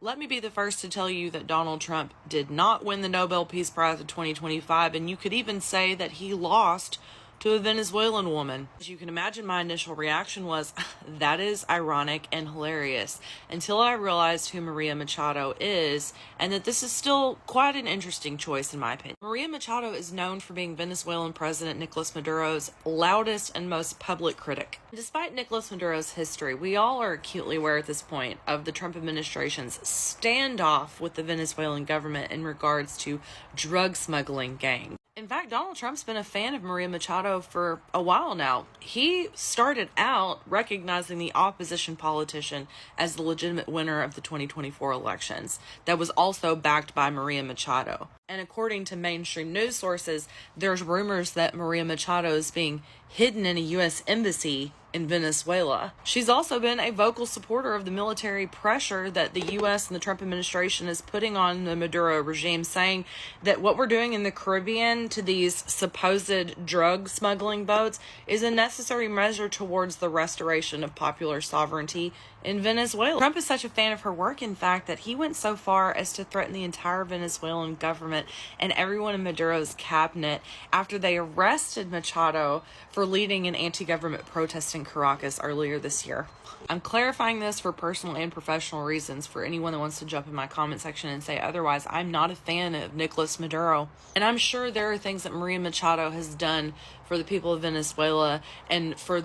Let me be the first to tell you that Donald Trump did not win the Nobel Peace Prize in 2025, and you could even say that he lost to a Venezuelan woman. As you can imagine, my initial reaction was, that is ironic and hilarious, until I realized who Maria Machado is, and that this is still quite an interesting choice in my opinion. Maria Machado is known for being Venezuelan President Nicolas Maduro's loudest and most public critic. Despite Nicolas Maduro's history, we all are acutely aware at this point of the Trump administration's standoff with the Venezuelan government in regards to drug smuggling gangs. In fact, Donald Trump's been a fan of Maria Machado for a while now. He started out recognizing the opposition politician as the legitimate winner of the 2024 elections that was also backed by Maria Machado. And according to mainstream news sources, there's rumors that Maria Machado is being hidden in a U.S. embassy in Venezuela. She's also been a vocal supporter of the military pressure that the U.S. and the Trump administration is putting on the Maduro regime, saying that what we're doing in the Caribbean to these supposed drug smuggling boats is a necessary measure towards the restoration of popular sovereignty in Venezuela. Trump is such a fan of her work, in fact, that he went so far as to threaten the entire Venezuelan government and everyone in Maduro's cabinet after they arrested Machado for leading an anti-government protest in Caracas earlier this year. I'm clarifying this for personal and professional reasons for anyone that wants to jump in my comment section and say otherwise. I'm not a fan of Nicolas Maduro, and I'm sure there are things that Maria Machado has done for the people of Venezuela and for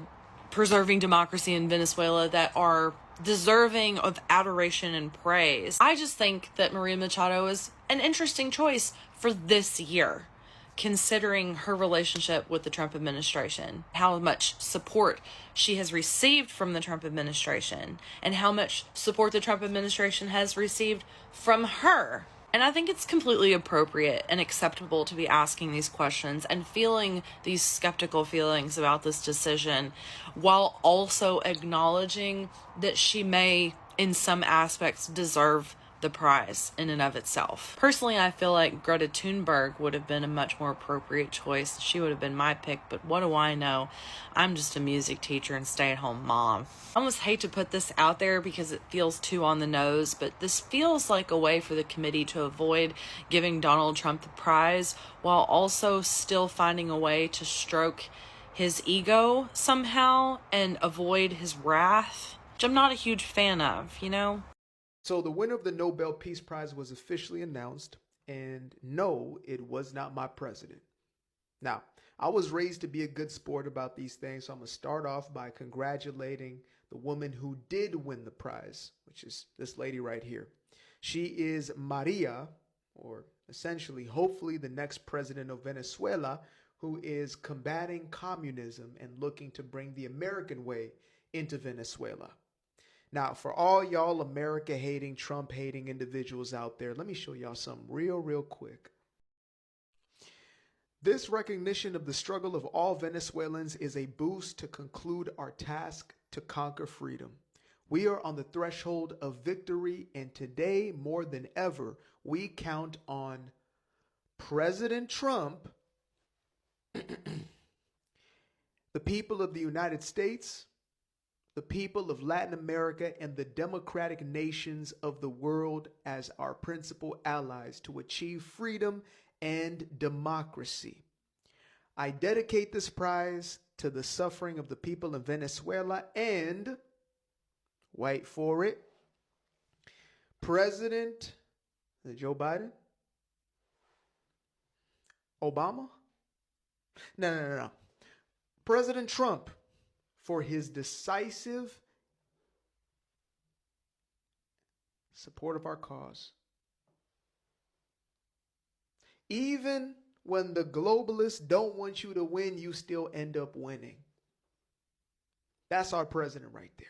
preserving democracy in Venezuela that are deserving of adoration and praise. I just think that Maria Machado is an interesting choice for this year, considering her relationship with the Trump administration, how much support she has received from the Trump administration, and how much support the Trump administration has received from her. And I think it's completely appropriate and acceptable to be asking these questions and feeling these skeptical feelings about this decision, while also acknowledging that she may, in some aspects, deserve the prize in and of itself. Personally, I feel like Greta Thunberg would have been a much more appropriate choice. She would have been my pick, but what do I know? I'm just a music teacher and stay-at-home mom. I almost hate to put this out there because it feels too on the nose, but this feels like a way for the committee to avoid giving Donald Trump the prize while also still finding a way to stroke his ego somehow and avoid his wrath, which I'm not a huge fan of, you know? So the winner of the Nobel Peace Prize was officially announced, and no, it was not my president. Now, I was raised to be a good sport about these things, so I'm going to start off by congratulating the woman who did win the prize, which is this lady right here. She is Maria, or essentially, hopefully, the next president of Venezuela, who is combating communism and looking to bring the American way into Venezuela. Now, for all y'all America-hating, Trump-hating individuals out there, let me show y'all something real quick. This recognition of the struggle of all Venezuelans is a boost to conclude our task to conquer freedom. We are on the threshold of victory, and today, more than ever, we count on President Trump, the people of the United States, the people of Latin America, and the democratic nations of the world as our principal allies to achieve freedom and democracy. I dedicate this prize to the suffering of the people in Venezuela and, wait for it, President Joe Biden? Obama? No. President Trump, for his decisive support of our cause. Even when the globalists don't want you to win, you still end up winning. That's our president right there.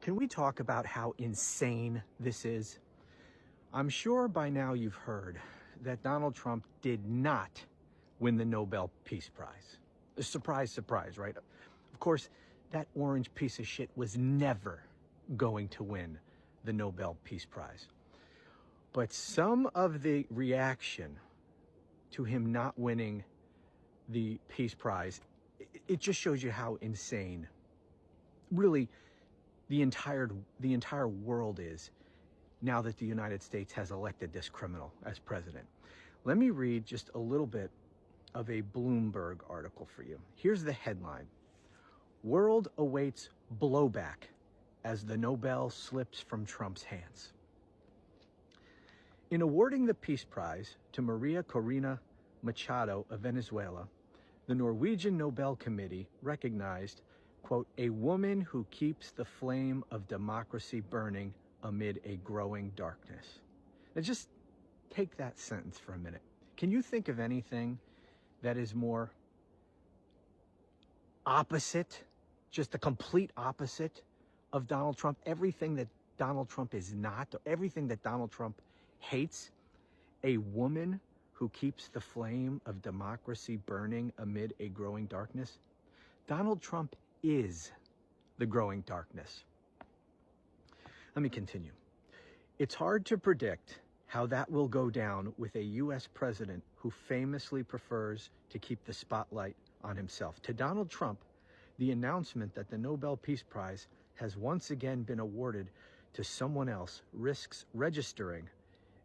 Can we talk about how insane this is? I'm sure by now you've heard that Donald Trump did not win the Nobel Peace Prize. Surprise, surprise, right? Of course, that orange piece of shit was never going to win the Nobel Peace Prize. But some of the reaction to him not winning the Peace Prize, it just shows you how insane, really, the entire world is now that the United States has elected this criminal as president. Let me read just a little bit of a Bloomberg article for you. Here's the headline: World awaits blowback as the Nobel slips from Trump's hands. In awarding the Peace Prize to Maria Corina Machado of Venezuela, the Norwegian Nobel Committee recognized, quote, a woman who keeps the flame of democracy burning amid a growing darkness. Now just take that sentence for a minute. Can you think of anything that is more opposite, just the complete opposite of Donald Trump? Everything that Donald Trump is not, everything that Donald Trump hates, a woman who keeps the flame of democracy burning amid a growing darkness. Donald Trump is the growing darkness. Let me continue. It's hard to predict how that will go down with a U.S. president who famously prefers to keep the spotlight on himself. To Donald Trump, the announcement that the Nobel Peace Prize has once again been awarded to someone else risks registering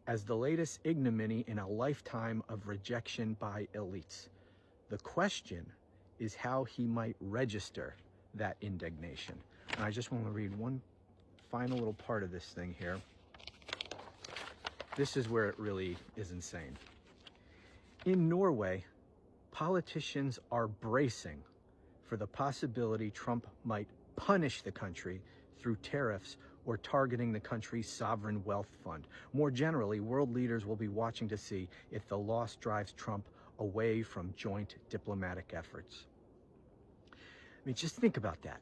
as the latest ignominy in a lifetime of rejection by elites. The question is how he might register that indignation. And I just want to read one final little part of this thing here. This is where it really is insane. In Norway, politicians are bracing for the possibility Trump might punish the country through tariffs or targeting the country's sovereign wealth fund. More generally, world leaders will be watching to see if the loss drives Trump away from joint diplomatic efforts. I mean, just think about that.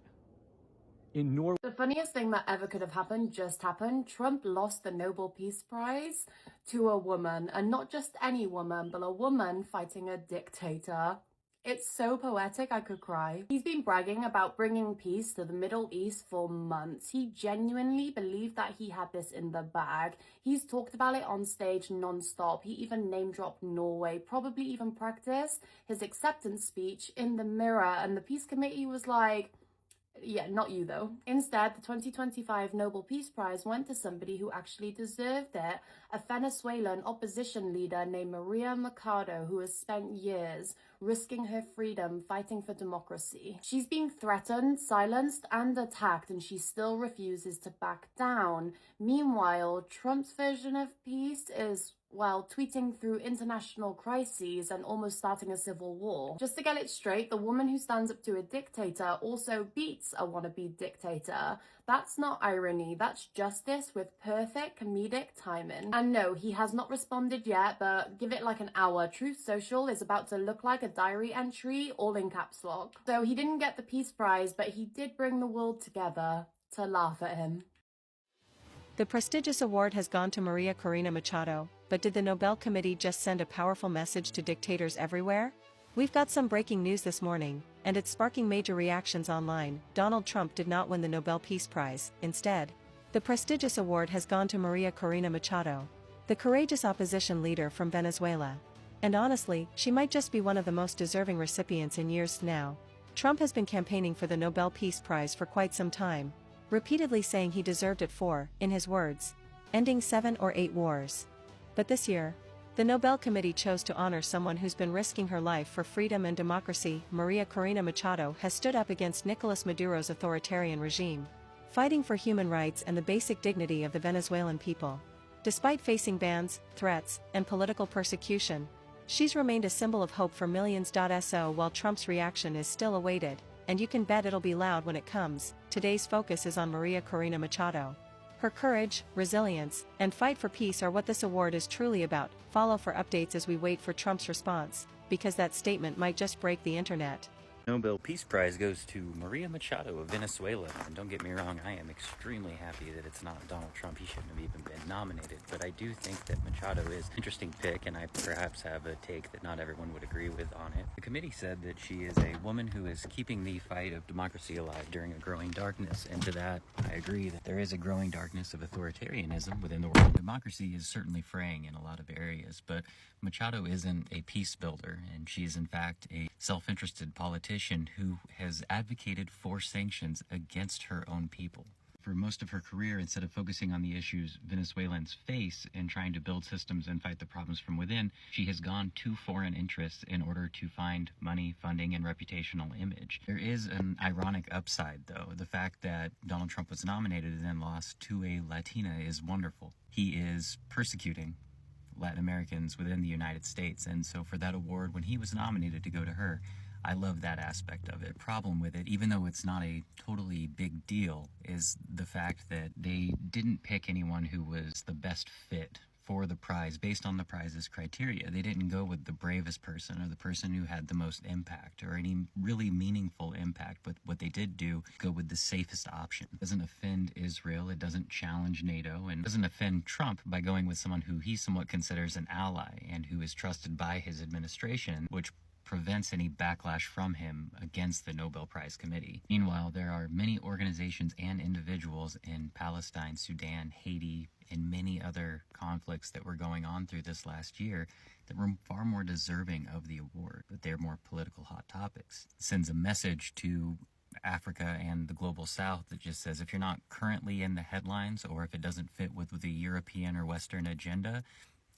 In Norway, the funniest thing that ever could have happened just happened. Trump lost the Nobel Peace Prize to a woman, and not just any woman, but a woman fighting a dictator. It's so poetic, I could cry. He's been bragging about bringing peace to the Middle East for months. He genuinely believed that he had this in the bag. He's talked about it on stage non-stop. He even name-dropped Norway, probably even practiced his acceptance speech in the mirror, and the Peace Committee was like, yeah, not you though. Instead, the 2025 Nobel Peace Prize went to somebody who actually deserved it, a Venezuelan opposition leader named Maria Machado, who has spent years risking her freedom fighting for democracy. She's being threatened, silenced, and attacked, and she still refuses to back down. Meanwhile, Trump's version of peace is, well, tweeting through international crises and almost starting a civil war. Just to get it straight, the woman who stands up to a dictator also beats a wannabe dictator. That's not irony, that's justice with perfect comedic timing. And no, he has not responded yet, but give it like an hour. Truth Social is about to look like a diary entry, all in caps lock. So he didn't get the Peace Prize, but he did bring the world together to laugh at him. The prestigious award has gone to Maria Corina Machado, but did the Nobel Committee just send a powerful message to dictators everywhere? We've got some breaking news this morning, and it's sparking major reactions online. Donald Trump did not win the Nobel Peace Prize. Instead, the prestigious award has gone to Maria Corina Machado, the courageous opposition leader from Venezuela. And honestly, she might just be one of the most deserving recipients in years now. Trump has been campaigning for the Nobel Peace Prize for quite some time, repeatedly saying he deserved it for, in his words, ending 7 or 8 wars. But this year, the Nobel Committee chose to honor someone who's been risking her life for freedom and democracy. Maria Corina Machado has stood up against Nicolas Maduro's authoritarian regime, fighting for human rights and the basic dignity of the Venezuelan people. Despite facing bans, threats, and political persecution, she's remained a symbol of hope for millions. So while Trump's reaction is still awaited, and you can bet it'll be loud when it comes, today's focus is on Maria Corina Machado. Her courage, resilience, and fight for peace are what this award is truly about. Follow for updates as we wait for Trump's response, because that statement might just break the internet. Nobel Peace Prize goes to Maria Machado of Venezuela. And don't get me wrong, I am extremely happy that it's not Donald Trump. He shouldn't have even been nominated. But I do think that Machado is an interesting pick, and I perhaps have a take that not everyone would agree with on it. The committee said that she is a woman who is keeping the fight of democracy alive during a growing darkness. And to that, I agree that there is a growing darkness of authoritarianism within the world. Democracy is certainly fraying in a lot of areas, but Machado isn't a peace builder, and she's in fact a self-interested politician who has advocated for sanctions against her own people. For most of her career, instead of focusing on the issues Venezuelans face and trying to build systems and fight the problems from within, she has gone to foreign interests in order to find money, funding, and reputational image. There is an ironic upside, though. The fact that Donald Trump was nominated and then lost to a Latina is wonderful. He is persecuting Latin Americans within the United States, and so for that award, when he was nominated to go to her, I love that aspect of it. Problem with it, even though it's not a totally big deal, is the fact that they didn't pick anyone who was the best fit for the prize based on the prize's criteria. They didn't go with the bravest person or the person who had the most impact or any really meaningful impact, but what they did do, go with the safest option. It doesn't offend Israel, it doesn't challenge NATO, and doesn't offend Trump by going with someone who he somewhat considers an ally and who is trusted by his administration, which prevents any backlash from him against the Nobel Prize Committee. Meanwhile, there are many organizations and individuals in Palestine, Sudan, Haiti, and many other conflicts that were going on through this last year that were far more deserving of the award, but they're more political hot topics. It sends a message to Africa and the global south that just says if you're not currently in the headlines or if it doesn't fit with the European or Western agenda,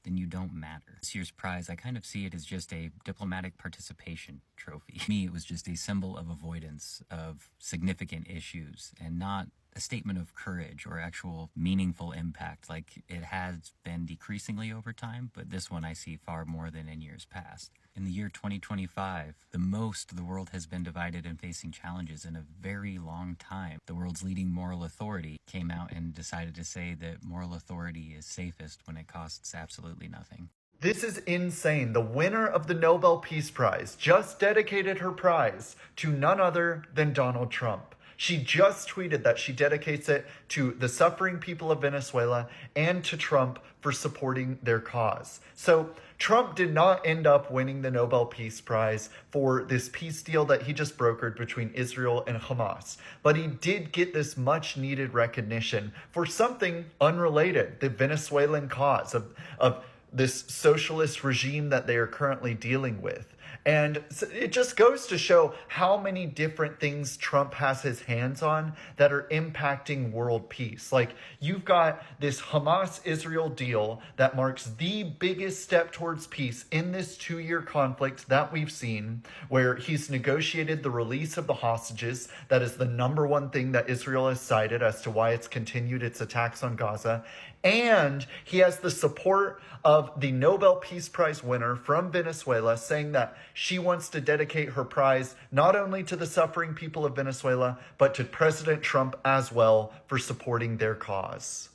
then you don't matter. This year's prize, I kind of see it as just a diplomatic participation trophy. To me, it was just a symbol of avoidance of significant issues and not a statement of courage or actual meaningful impact. Like it has been decreasingly over time, but this one I see far more than in years past. In the year 2025, the most the world has been divided and facing challenges in a very long time. The world's leading moral authority came out and decided to say that moral authority is safest when it costs absolutely nothing. This is insane. The winner of the Nobel Peace Prize just dedicated her prize to none other than Donald Trump. She just tweeted that she dedicates it to the suffering people of Venezuela and to Trump for supporting their cause. So Trump did not end up winning the Nobel Peace Prize for this peace deal that he just brokered between Israel and Hamas. But he did get this much needed recognition for something unrelated, the Venezuelan cause of this socialist regime that they are currently dealing with. And it just goes to show how many different things Trump has his hands on that are impacting world peace. Like, you've got this Hamas-Israel deal that marks the biggest step towards peace in this 2-year conflict that we've seen, where he's negotiated the release of the hostages. That is the number one thing that Israel has cited as to why it's continued its attacks on Gaza. And he has the support of the Nobel Peace Prize winner from Venezuela, saying that she wants to dedicate her prize not only to the suffering people of Venezuela, but to President Trump as well for supporting their cause.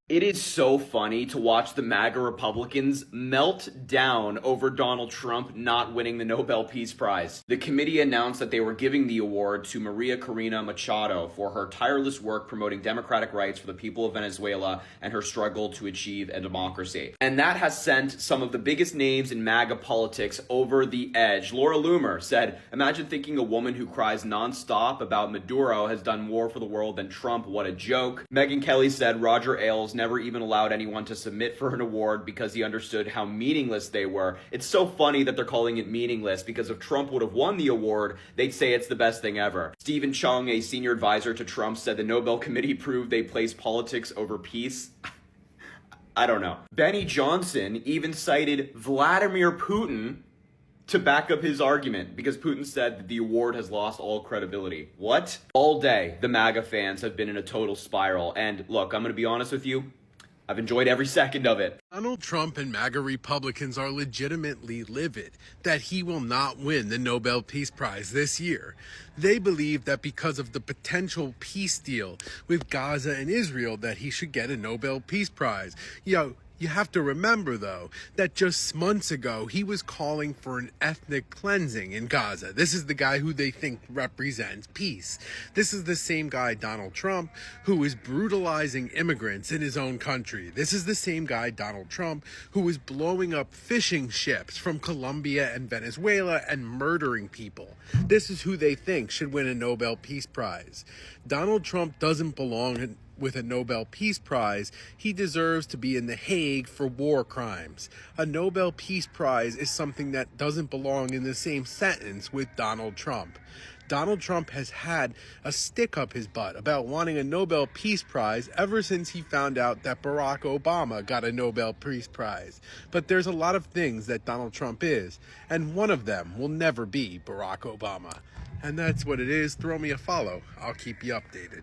It is so funny to watch the MAGA Republicans melt down over Donald Trump not winning the Nobel Peace Prize. The committee announced that they were giving the award to Maria Corina Machado for her tireless work promoting democratic rights for the people of Venezuela and her struggle to achieve a democracy. And that has sent some of the biggest names in MAGA politics over the edge. Laura Loomer said, "Imagine thinking a woman who cries nonstop about Maduro has done more for the world than Trump. What a joke." Megyn Kelly said Roger Ailes never even allowed anyone to submit for an award because he understood how meaningless they were. It's so funny that they're calling it meaningless because if Trump would have won the award, they'd say it's the best thing ever. Stephen Chung, a senior advisor to Trump, said the Nobel Committee proved they place politics over peace. I don't know. Benny Johnson even cited Vladimir Putin to back up his argument because Putin said that the award has lost all credibility. What? All day, the MAGA fans have been in a total spiral. And look, I'm going to be honest with you. I've enjoyed every second of it. Donald Trump and MAGA Republicans are legitimately livid that he will not win the Nobel Peace Prize this year. They believe that because of the potential peace deal with Gaza and Israel that he should get a Nobel Peace Prize. You have to remember, though, that just months ago, he was calling for an ethnic cleansing in Gaza. This is the guy who they think represents peace. This is the same guy, Donald Trump, who is brutalizing immigrants in his own country. This is the same guy, Donald Trump, who is blowing up fishing ships from Colombia and Venezuela and murdering people. This is who they think should win a Nobel Peace Prize. Donald Trump doesn't belong with a Nobel Peace Prize, he deserves to be in The Hague for war crimes. A Nobel Peace Prize is something that doesn't belong in the same sentence with Donald Trump. Donald Trump has had a stick up his butt about wanting a Nobel Peace Prize ever since he found out that Barack Obama got a Nobel Peace Prize. But there's a lot of things that Donald Trump is, and one of them will never be Barack Obama. And that's what it is. Throw me a follow. I'll keep you updated.